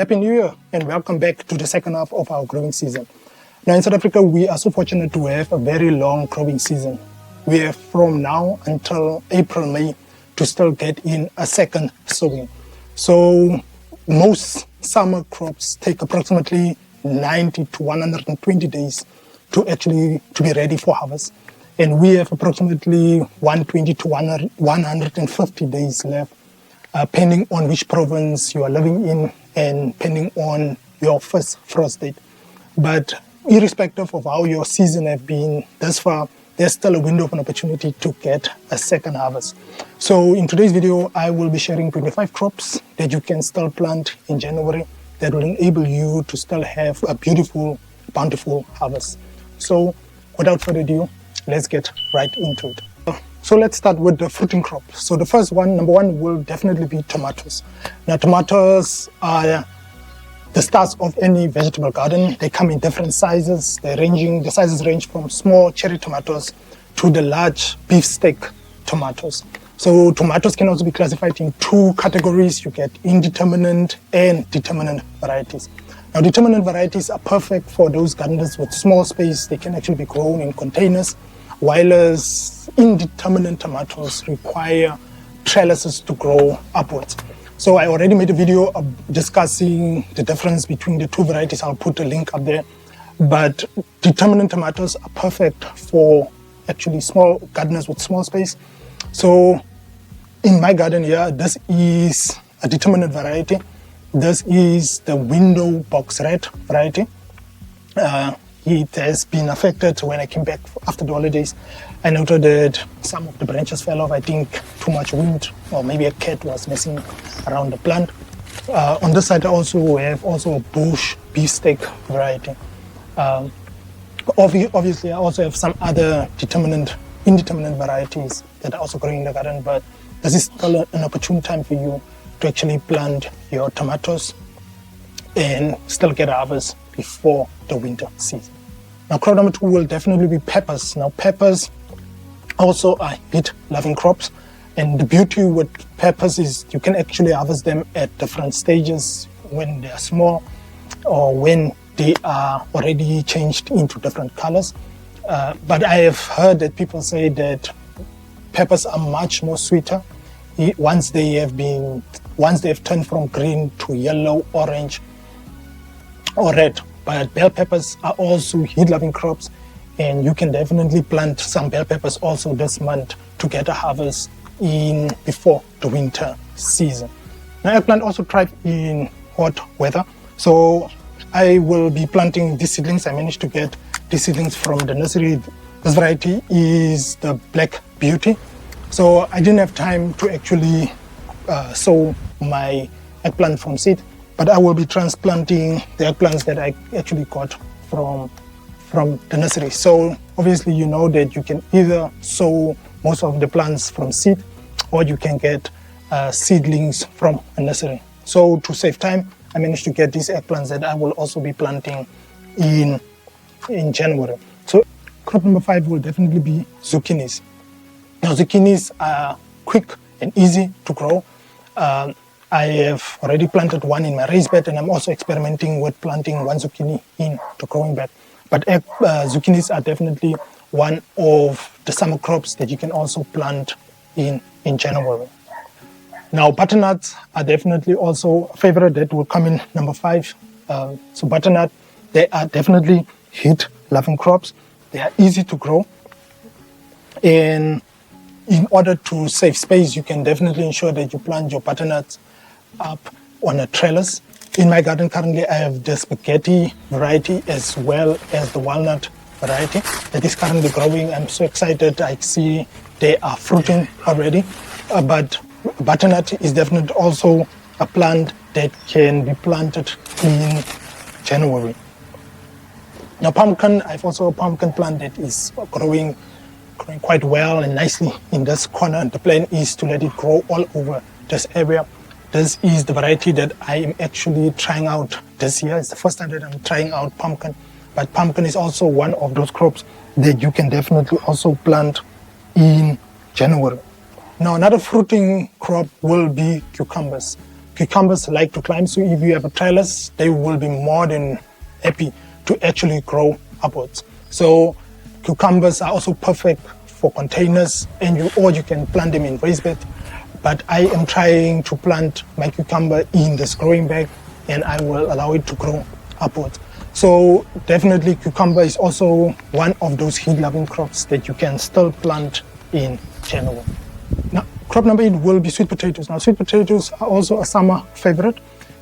Happy New Year and welcome back to the second half of our growing season. Now in South Africa, we are so fortunate to have a very long growing season. We have from now until April, May to still get in a second sowing. So most summer crops take approximately 90 to 120 days to be ready for harvest. And we have approximately 120 to 150 days left, depending on which province you are living in and depending on your first frost date. But irrespective of how your season has been thus far, there's still a window of an opportunity to get a second harvest. So in today's video, I will be sharing 25 crops that you can still plant in January that will enable you to still have a beautiful, bountiful harvest. So without further ado, let's get right into it. So let's start with the fruiting crop. So the first one, number one, will definitely be tomatoes. Now tomatoes are the stars of any vegetable garden. They come in different sizes. The sizes range from small cherry tomatoes to the large beefsteak tomatoes. So tomatoes can also be classified in two categories. You get indeterminate and determinate varieties. Now determinate varieties are perfect for those gardeners with small space. They can actually be grown in containers, while indeterminate tomatoes require trellises to grow upwards. So I already made a video discussing the difference between the two varieties. I'll put a link up there. But determinate tomatoes are perfect for actually small gardeners with small space. So in my garden here, this is a determinate variety. This is the window box red variety. It has been affected when I came back after the holidays. I noted that some of the branches fell off. I think too much wind, or maybe a cat was messing around the plant. On this side, I also have a bush beefsteak variety. Obviously, I also have some other indeterminate varieties that are also growing in the garden, but this is still an opportune time for you to actually plant your tomatoes and still get a harvest before the winter season. Now crop number two will definitely be peppers. Now peppers also are heat-loving crops, and the beauty with peppers is you can actually harvest them at different stages, when they are small or when they are already changed into different colors. But I have heard that people say that peppers are much more sweeter once they have turned from green to yellow, orange, or red. But bell peppers are also heat-loving crops, and you can definitely plant some bell peppers also this month to get a harvest before the winter season. Now eggplant also thrive in hot weather, so I will be planting these seedlings. I managed to get these seedlings from the nursery. This variety is the Black Beauty. So I didn't have time to actually sow my eggplant from seed, but I will be transplanting the eggplants that I actually got from the nursery. So obviously you know that you can either sow most of the plants from seed, or you can get seedlings from a nursery. So to save time, I managed to get these eggplants that I will also be planting in January. So crop number 5 will definitely be zucchinis. Now zucchinis are quick and easy to grow. I have already planted one in my raised bed, and I'm also experimenting with planting one zucchini in the growing bed. But zucchinis are definitely one of the summer crops that you can also plant in January. Now butternuts are definitely also a favorite that will come in number 5. So butternut, they are definitely heat-loving crops. They are easy to grow, and in order to save space, you can definitely ensure that you plant your butternuts up on a trellis. In my garden currently, I have the spaghetti variety as well as the walnut variety that is currently growing. I'm so excited. I see they are fruiting already. But butternut is definitely also a plant that can be planted in January. Now pumpkin, I've also a pumpkin plant that is growing quite well and nicely in this corner. The plan is to let it grow all over this area. This is the variety that I am actually trying out this year. It's the first time that I'm trying out pumpkin. But pumpkin is also one of those crops that you can definitely also plant in January. Now another fruiting crop will be cucumbers. cucumbers like to climb, so if you have a trellis, they will be more than happy to actually grow upwards. So cucumbers are also perfect for containers, or you can plant them in raised bed. But I am trying to plant my cucumber in this growing bag, and I will allow it to grow upwards. So definitely cucumber is also one of those heat-loving crops that you can still plant in January. Now, crop number 8 will be sweet potatoes. Now, sweet potatoes are also a summer favorite.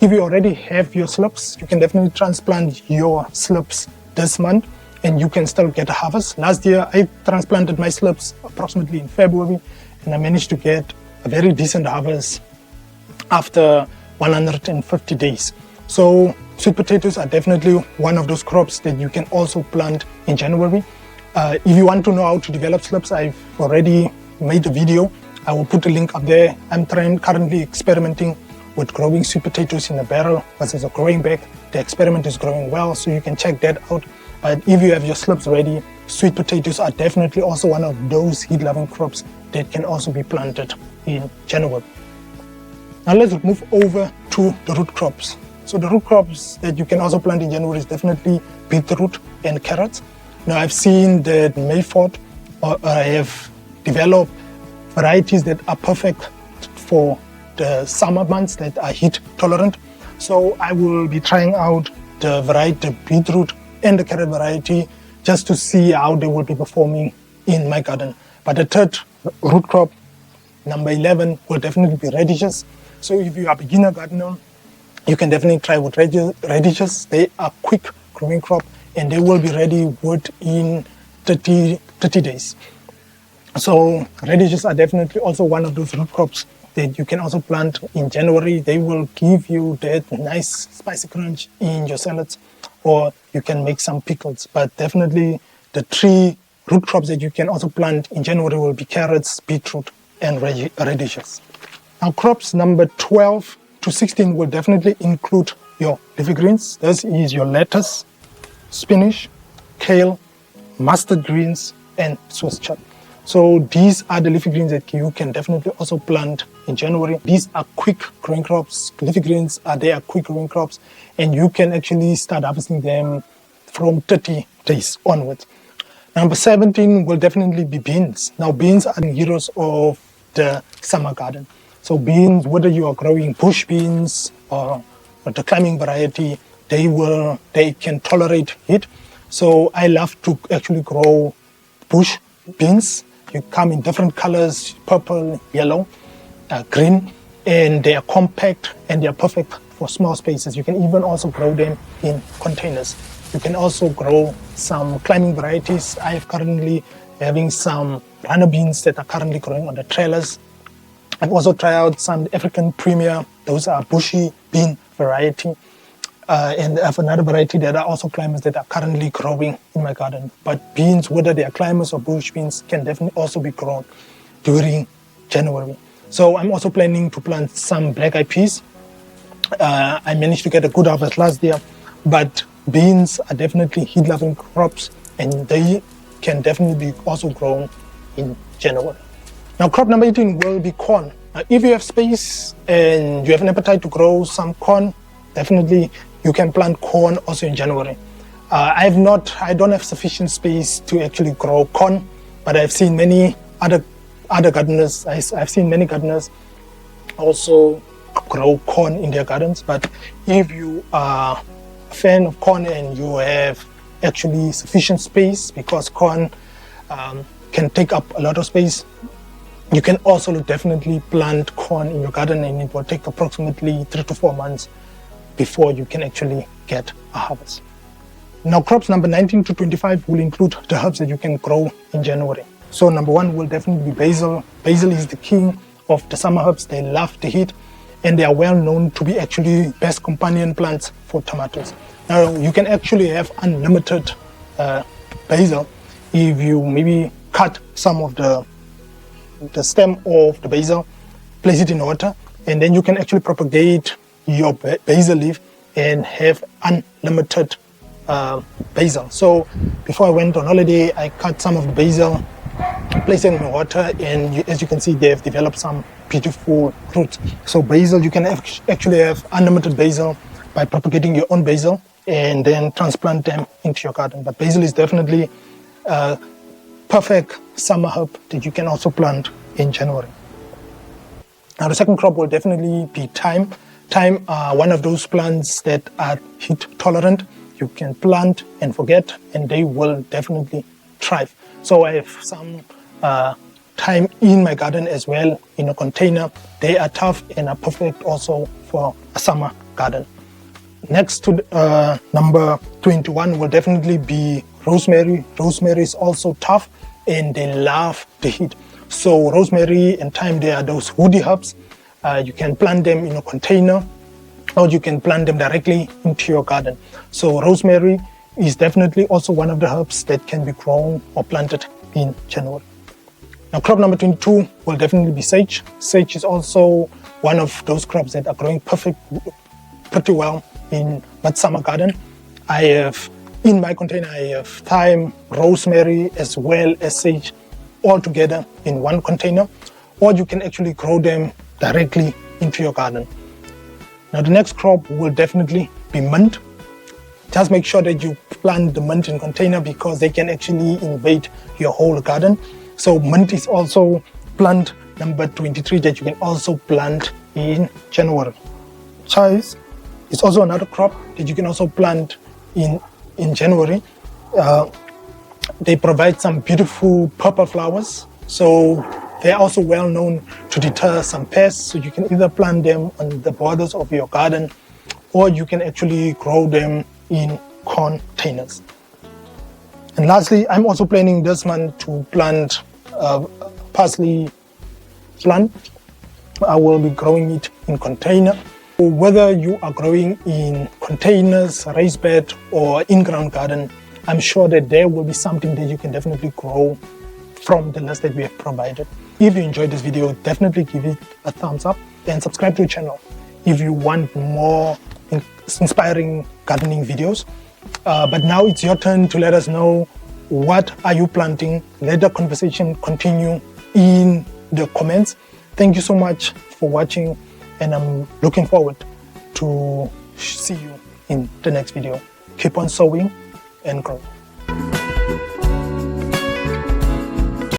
If you already have your slips, you can definitely transplant your slips this month, and you can still get a harvest. Last year, I transplanted my slips approximately in February, and I managed to get a very decent harvest after 150 days. So sweet potatoes are definitely one of those crops that you can also plant in January. If you want to know how to develop slips, I've already made a video. I will put a link up there. I'm currently experimenting with growing sweet potatoes in a barrel versus a growing bag. The experiment is growing well, so you can check that out. But if you have your slips ready, sweet potatoes are definitely also one of those heat-loving crops that can also be planted in January. Now let's move over to the root crops. So the root crops that you can also plant in January is definitely beetroot and carrots. Now I've seen that Mayford I have developed varieties that are perfect for the summer months that are heat tolerant. So I will be trying out the variety, the beetroot and the carrot variety, just to see how they will be performing in my garden. But the third root crop, number 11, will definitely be radishes. So if you are a beginner gardener, you can definitely try with radishes. They are quick growing crop, and they will be ready within 30 days. So radishes are definitely also one of those root crops that you can also plant in January. They will give you that nice spicy crunch in your salads, or you can make some pickles. But definitely the 3 root crops that you can also plant in January will be carrots, beetroot, and radishes. Now crops number 12 to 16 will definitely include your leafy greens. This is your lettuce, spinach, kale, mustard greens, and Swiss chard. So these are the leafy greens that you can definitely also plant in January. These are quick growing crops. Leafy greens are quick growing crops, and you can actually start harvesting them from 30 days onwards. Number 17 will definitely be beans. Now beans are the heroes of the summer garden. So beans, whether you are growing bush beans or the climbing variety, they can tolerate heat. So I love to actually grow bush beans. You come in different colors, purple, yellow, green, and they are compact and they are perfect for small spaces. You can even also grow them in containers. You can also grow some climbing varieties. I am currently having some runner beans that are currently growing on the trailers. I've also tried out some African Premier. Those are bushy bean variety. And I have another variety that are also climbers that are currently growing in my garden. But beans, whether they are climbers or bush beans, can definitely also be grown during January. So I'm also planning to plant some black-eyed peas. I managed to get a good harvest last year, but beans are definitely heat-loving crops, and they can definitely be also grown in January. Now, crop number 18 will be corn. If you have space and you have an appetite to grow some corn, definitely you can plant corn also in January. I don't have sufficient space to actually grow corn, but I've seen many other gardeners. I've seen many gardeners also grow corn in their gardens. But if you are a fan of corn and you have actually sufficient space, because corn can take up a lot of space, you can also definitely plant corn in your garden, and it will take approximately 3 to 4 months before you can actually get a harvest. Now crops number 19 to 25 will include the herbs that you can grow in January. So number 1 will definitely be basil. Basil is the king of the summer herbs. They love the heat, and they are well known to be actually best companion plants for tomatoes. Now you can actually have unlimited basil if you maybe cut some of the stem of the basil, place it in water, and then you can actually propagate your basil leaf and have unlimited basil. So before I went on holiday, I cut some of the basil, place them in water, and as you can see, they have developed some beautiful roots. So basil, you can actually have unlimited basil by propagating your own basil and then transplant them into your garden. But basil is definitely a perfect summer herb that you can also plant in January. Now the second crop will definitely be thyme. Thyme are one of those plants that are heat tolerant. You can plant and forget, and they will definitely thrive. So I have some thyme in my garden as well in a container. They are tough and are perfect also for a summer garden. Next to number 21 will definitely be rosemary. Rosemary is also tough and they love the heat. So rosemary and thyme, they are those woody herbs. You can plant them in a container, or you can plant them directly into your garden. So rosemary is definitely also one of the herbs that can be grown or planted in January. Now crop number 22 will definitely be sage. Sage is also one of those crops that are growing pretty well in my summer garden. I have in my container, I have thyme, rosemary, as well as sage all together in one container, or you can actually grow them directly into your garden. Now the next crop will definitely be mint. Just make sure that you plant the mint in container because they can actually invade your whole garden. So mint is also plant number 23 that you can also plant in January. Chives is also another crop that you can also plant in January. They provide some beautiful purple flowers. So they're also well known to deter some pests. So you can either plant them on the borders of your garden, or you can actually grow them in containers. And lastly, I'm also planning this month to plant parsley plant. I will be growing it in container. Whether you are growing in containers, raised bed, or in-ground garden, I'm sure that there will be something that you can definitely grow from the list that we have provided. If you enjoyed this video, definitely give it a thumbs up and subscribe to the channel if you want more inspiring gardening videos. But now it's your turn to let us know, what are you planting? Let the conversation continue in the comments. Thank you so much for watching, and I'm looking forward to see you in the next video. Keep on sowing and grow.